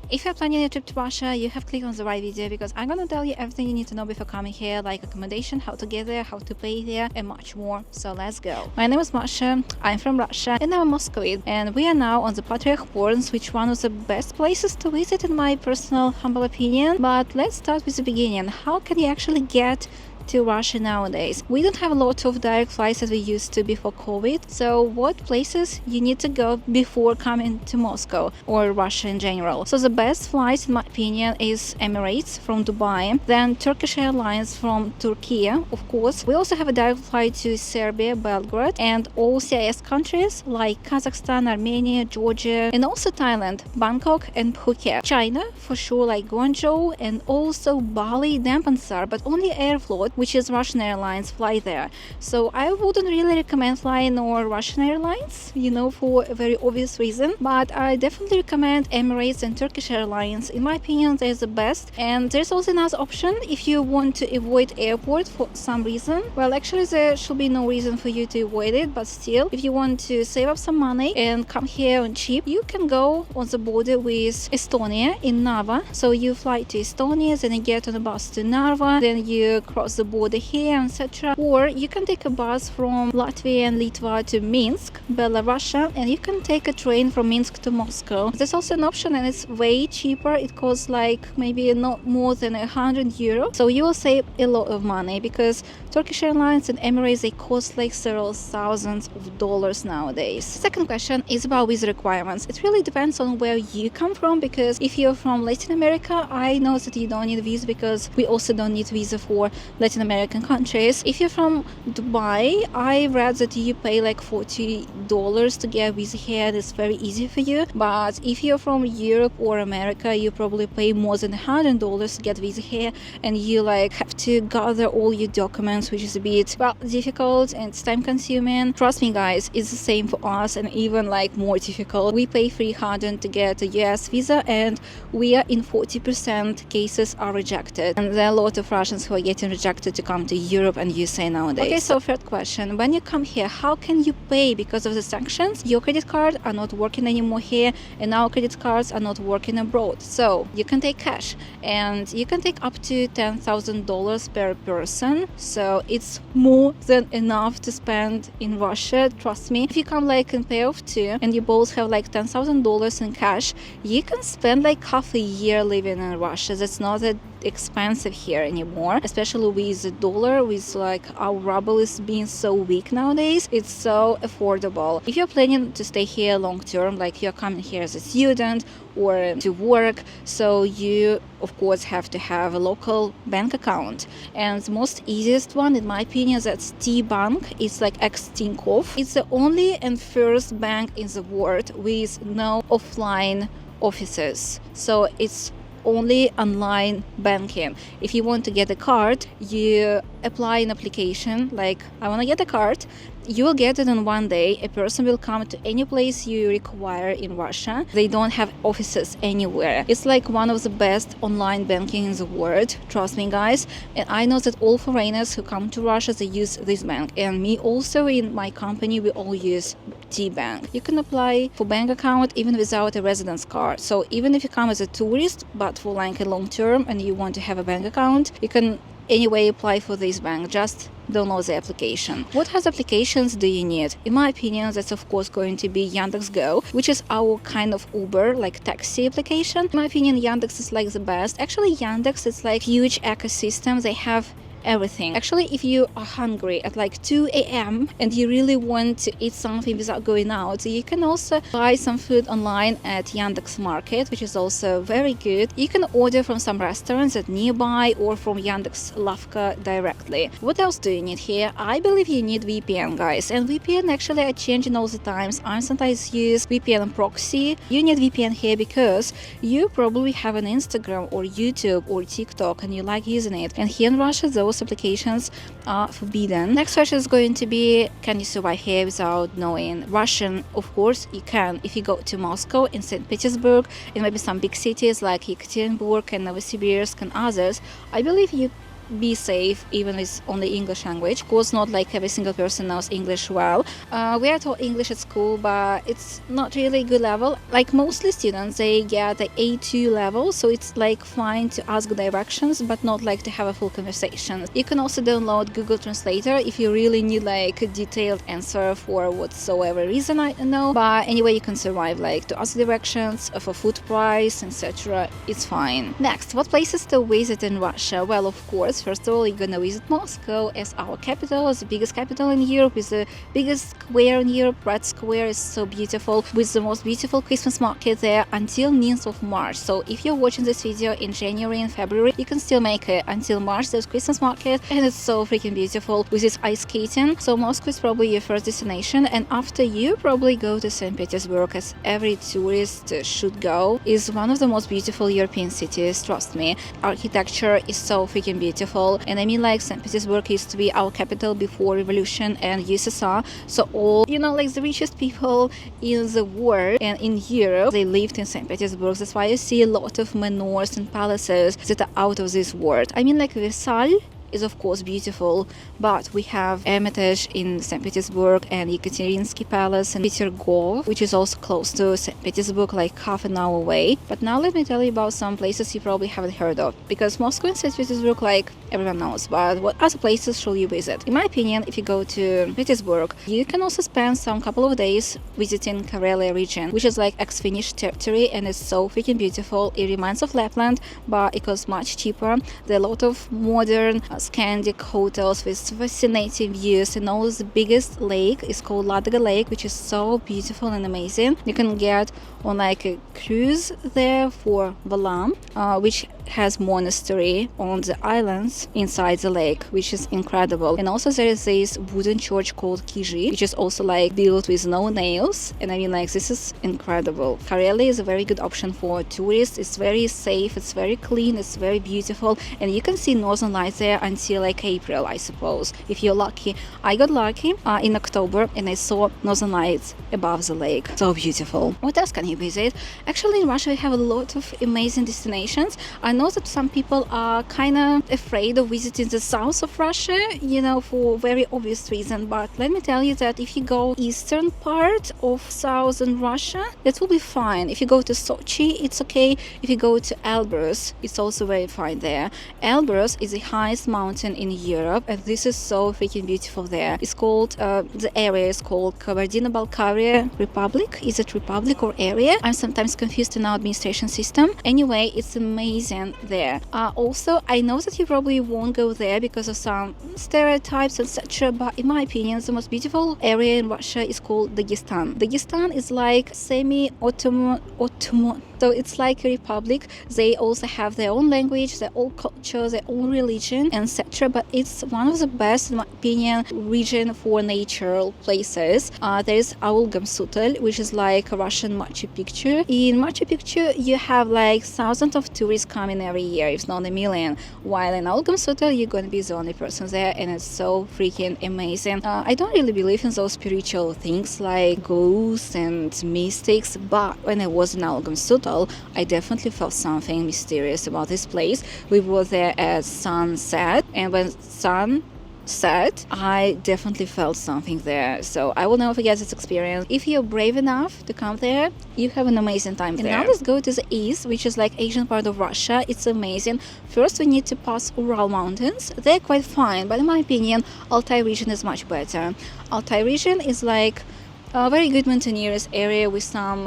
If you're planning a trip to Russia, you have clicked on the right video because I'm gonna tell you everything you need to know before coming here, like accommodation, how to get there, how to pay there, and much more. So let's go. My name is Masha, I'm from Russia, and I'm a Moscow, and we are now on the Patriarch Ports, which one of the best places to visit in my personal humble opinion. But let's start with the beginning. How can you actually get to Russia nowadays? We don't have a lot of direct flights as we used to before COVID. So what places you need to go before coming to Moscow or Russia in general? So the best flight in my opinion is Emirates from Dubai, then Turkish Airlines from Turkey, of course. We also have a direct flight to Serbia, Belgrade, and all CIS countries like Kazakhstan, Armenia, Georgia, and also Thailand, Bangkok and Phuket. China for sure, like Guangzhou, and also Bali, Denpasar, but only Airflot, which is Russian Airlines, fly there. So I wouldn't really recommend flying or Russian Airlines, for a very obvious reason, but I definitely recommend Emirates and Turkish Airlines. In my opinion, they're the best. And there's also another option if you want to avoid airport for some reason. Well, actually there should be no reason for you to avoid it, but still, if you want to save up some money and come here on cheap, you can go on the border with Estonia in Narva. So you fly to Estonia, then you get on a bus to Narva, then you cross the border here, etc. Or you can take a bus from Latvia and Litva to Minsk, Belarus, and you can take a train from Minsk to Moscow. There's also an option and it's way cheaper. It costs like maybe not more than €100. So you will save a lot of money because Turkish Airlines and Emirates, they cost like several thousands of dollars nowadays. Second question is about visa requirements. It really depends on where you come from, because if you're from Latin America, I know that you don't need a visa because we also don't need visa for Latin American countries. If you're from Dubai, I read that you pay like $40 to get a visa here, and it's very easy for you. But if you're from Europe or America, you probably pay more than $100 to get a visa here, and you like have to gather all your documents, which is a bit difficult and it's time consuming. Trust me guys, it's the same for us and even like more difficult. We pay $300 to get a US visa, and we are in 40% cases are rejected, and there are a lot of Russians who are getting rejected to come to Europe and USA nowadays. Okay, so third question, when you come here, how can you pay? Because of the sanctions, your credit cards are not working anymore here, and our credit cards are not working abroad. So you can take cash, and you can take up to $10,000 per person. So it's more than enough to spend in Russia, trust me. If you come like in pair of two and you both have like $10,000 in cash, you can spend like half a year living in Russia. That's not that expensive here anymore, especially with the dollar, with like our ruble is being so weak nowadays. It's so affordable. If you're planning to stay here long term, like you're coming here as a student or to work, so you of course have to have a local bank account, and the most easiest one in my opinion, that's T-Bank. It's like ex-Tinkoff. It's the only and first bank in the world with no offline offices, so it's only online banking. If you want to get a card, you apply an application like I want to get a card. You will get it in one day. A person will come to any place you require in Russia. They don't have offices anywhere. It's like one of the best online banking in the world. Trust me guys. And I know that all foreigners who come to Russia, they use this bank. And me also, in my company, we all use T-Bank. You can apply for bank account even without a residence card. So even if you come as a tourist, but for like a long term and you want to have a bank account, you can anyway apply for this bank. Just download the application. What other applications do you need? In my opinion, that's of course going to be Yandex.Go, which is our kind of Uber, like taxi application. In my opinion, Yandex is like the best. Actually, Yandex is like huge ecosystem. They have everything. Actually, if you are hungry at like 2 a.m. and you really want to eat something without going out, you can also buy some food online at Yandex Market, which is also very good. You can order from some restaurants that nearby or from Yandex Lavka directly. What else do you need here? I believe you need VPN, guys, and VPN actually are changing all the times. I sometimes use VPN proxy. You need VPN here because you probably have an Instagram or YouTube or TikTok and you like using it, and here in Russia those applications are forbidden. Next question is going to be, can you survive here without knowing Russian? Of course you can. If you go to Moscow and Saint Petersburg and maybe some big cities like Yekaterinburg and Novosibirsk and others, I believe you be safe even with only English language. Of course, not like every single person knows English well. We are taught English at school, but it's not really a good level. Like mostly students, they get the A2 level, so it's like fine to ask directions, but not like to have a full conversation. You can also download Google Translator if you really need like a detailed answer for whatsoever reason, I don't know. But anyway, you can survive, like to ask directions for food price, etc. It's fine. Next, what places to visit in Russia? Well, of course, first of all, you're gonna visit Moscow as our capital, as the biggest capital in Europe, is the biggest square in Europe. Red Square is so beautiful, with the most beautiful Christmas market there until 9th of March. So if you're watching this video in January and February, you can still make it until March. There's Christmas market, and it's so freaking beautiful with its ice skating. So Moscow is probably your first destination, and after you probably go to Saint Petersburg, as every tourist should go. Is one of the most beautiful European cities, trust me. Architecture is so freaking beautiful, and I mean, like, Saint Petersburg used to be our capital before revolution and USSR, so all, you know, like the richest people in the world and in Europe, they lived in Saint Petersburg. That's why you see a lot of manors and palaces that are out of this world. I mean, like Versailles is of course beautiful, but we have Hermitage in St. Petersburg and Yekaterinsky Palace and Petergov, which is also close to St. Petersburg, like half an hour away. But now let me tell you about some places you probably haven't heard of, because Moscow and St. Petersburg, like, everyone knows, but what other places should you visit? In my opinion, if you go to Petersburg, you can also spend some couple of days visiting Karelia region, which is like ex-Finnish territory, and it's so freaking beautiful. It reminds of Lapland, but it costs much cheaper. There are a lot of modern Scandic hotels with fascinating views, and also the biggest lake is called Ladoga Lake, which is so beautiful and amazing. You can get on like a cruise there for Valam, which has monastery on the islands inside the lake, which is incredible. And also there is this wooden church called Kizhi, which is also like built with no nails, and I mean, like, this is incredible. Karelia is a very good option for tourists. It's very safe, it's very clean, it's very beautiful, and you can see northern lights there until like April, I suppose, if you're lucky. I got lucky in October, and I saw northern lights above the lake. So beautiful. What else can you visit? Actually, in Russia we have a lot of amazing destinations. I know that some people are kind of afraid of visiting the south of Russia, you know, for very obvious reason, but let me tell you that if you go eastern part of southern Russia, that will be fine. If you go to Sochi, it's okay. If you go to Elbrus, it's also very fine there. Elbrus is the highest mountain in Europe, and this is so freaking beautiful there. It's called, the area is called Kabardino-Balkaria Republic. Is it republic or area? I'm sometimes confused in our administration system. Anyway, it's amazing there. Also, I know that you probably won't go there because of some stereotypes, etc., but in my opinion, the most beautiful area in Russia is called Dagestan. Dagestan is like semi-Ottoman, so it's like a republic. They also have their own language, their own culture, their own religion, etc. But it's one of the best, in my opinion, region for natural places. There is Aulgamsutal, which is like a Russian Machu Picchu. In Machu Picchu, you have like thousands of tourists coming every year, if not a million. While in Aulgamsutal, you're going to be the only person there, and it's so freaking amazing. I don't really believe in those spiritual things like ghosts and mystics, but when I was in Aulgamsutal, I definitely felt something mysterious about this place. We were there at sunset, and when sun set, I definitely felt something there. So I will never forget this experience. If you're brave enough to come there, you have an amazing time there. And now let's go to the east, which is like Asian part of Russia. It's amazing. First, we need to pass Ural Mountains. They're quite fine, but in my opinion, Altai region is much better. Altai region is like a very good mountaineerous area with some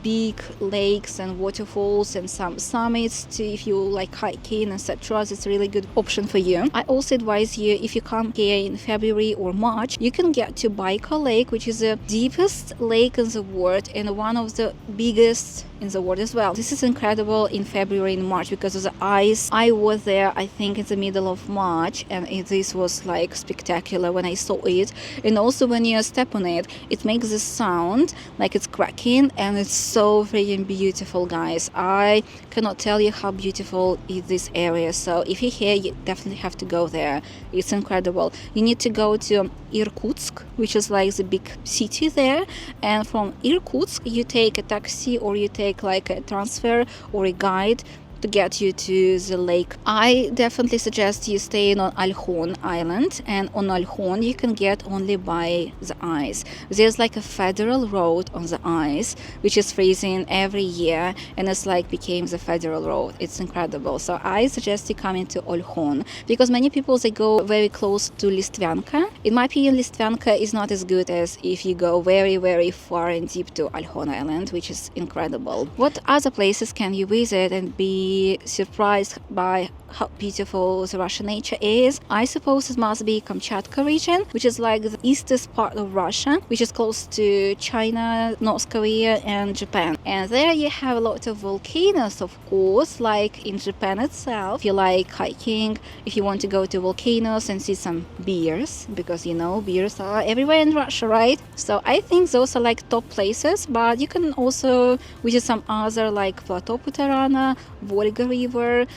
big lakes and waterfalls and some summits to, if you like hiking, etc. It's a really good option for you. I also advise you, if you come here in February or March, you can get to Baikal Lake, which is the deepest lake in the world and one of the biggest in the world as well. This is incredible in February and March because of the ice. I was there, I think, in the middle of March, and this was like spectacular when I saw it. And also when you step on it, it makes this sound like it's cracking, and it's so freaking beautiful, guys. I cannot tell you how beautiful is this area. So if you're here, you definitely have to go there. It's incredible. You need to go to Irkutsk, which is like the big city there, and from Irkutsk you take a taxi or you take like a transfer or a guide to get you to the lake. I definitely suggest you staying on Alhon Island, and on Alhon you can get only by the ice. There's like a federal road on the ice which is freezing every year, and it's like became the federal road. It's incredible. So I suggest you coming to Olhon, because many people, they go very close to Listvyanka. In my opinion, Listvyanka is not as good as if you go very far and deep to Alhon Island, which is incredible. What other places can you visit and be surprised by how beautiful the Russian nature is? I suppose it must be Kamchatka region, which is like the eastern part of Russia, which is close to China, North Korea and Japan. And there you have a lot of volcanoes, of course, like in Japan itself. If you like hiking, if you want to go to volcanoes and see some bears, because you know bears are everywhere in Russia, right? So I think those are like top places, but you can also visit some other like Plateau Putarana, Volga River,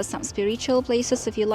some spiritual places if you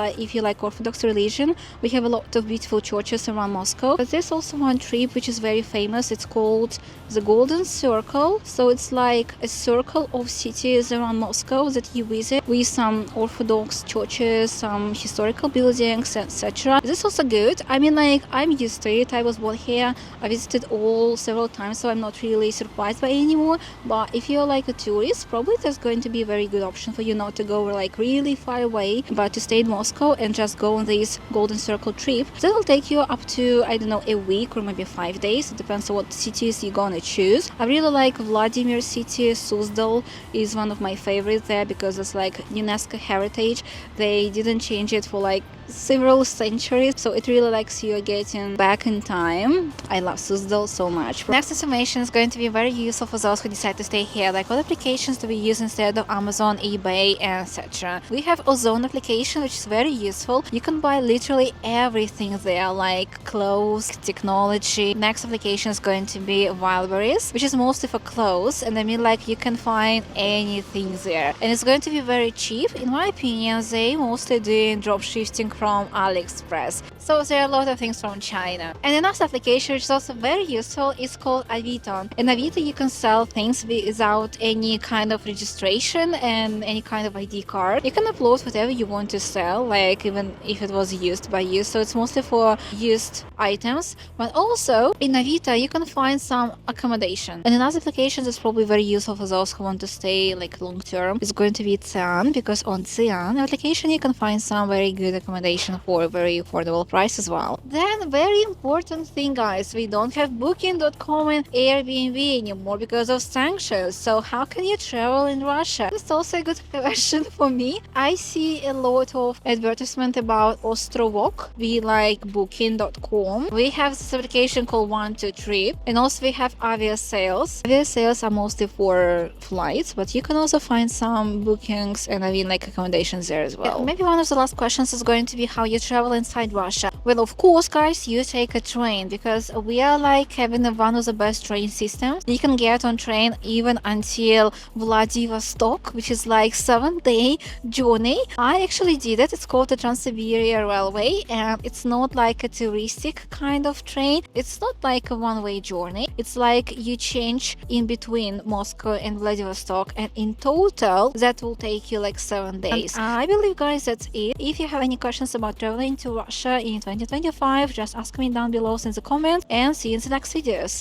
like Orthodox religion. We have a lot of beautiful churches around Moscow. But there's also one trip which is very famous. It's called the Golden Circle. So it's like a circle of cities around Moscow that you visit with some Orthodox churches, some historical buildings, etc. This is also good. I mean, like, I'm used to it. I was born here. I visited all several times, so I'm not really surprised by it anymore. But if you're like a tourist, probably there's going to be a very good option for you not to go like really far away, but to stay in Moscow and just go on this Golden Circle trip. That will take you up to, I don't know, a week or maybe 5 days. It depends on what cities you're gonna choose. I really like Vladimir city. Suzdal is one of my favorites there because it's like UNESCO heritage. They didn't change it for like several centuries, so it really likes you getting back in time. I love Suzdal so much. Next information is going to be very useful for those who decide to stay here, like what applications do we use instead of Amazon, eBay, etc. We have Ozone application, which is very useful. You can buy literally everything there, like clothes, technology. Next application is going to be Wildberries, which is mostly for clothes, and I mean, like, you can find anything there, and it's going to be very cheap. In my opinion, they mostly doing drop shifting from AliExpress. So there are a lot of things from China. And another application which is also very useful is called Avito. In Avito you can sell things without any kind of registration and any kind of ID card. You can upload whatever you want to sell, like even if it was used by you. So it's mostly for used items. But also in Avito you can find some accommodation. And another application that's probably very useful for those who want to stay like long term is going to be Xi'an, because on Xi'an application you can find some very good accommodation for a very affordable price as well. Then very important thing, guys, we don't have Booking.com and Airbnb anymore because of sanctions. So how can you travel in Russia? It's also a good question for me. I see a lot of advertisement about Ostrovok. We like Booking.com. We have this application called 123, and also we have Avia Sales. Avia Sales are mostly for flights, but you can also find some bookings and I mean like accommodations there as well. Maybe one of the last questions is going to be how you travel inside Russia. Well, of course, guys, you take a train, because we are like having one of the best train systems. You can get on train even until Vladivostok, which is like 7-day journey. I actually did it. It's called the Trans-Siberia Railway, and it's not like a touristic kind of train. It's not like a one-way journey. It's like you change in between Moscow and Vladivostok, and in total that will take you like 7 days. And I believe, guys, that's it. If you have any questions about traveling to Russia in 2025, just ask me down below in the comments, and see you in the next videos.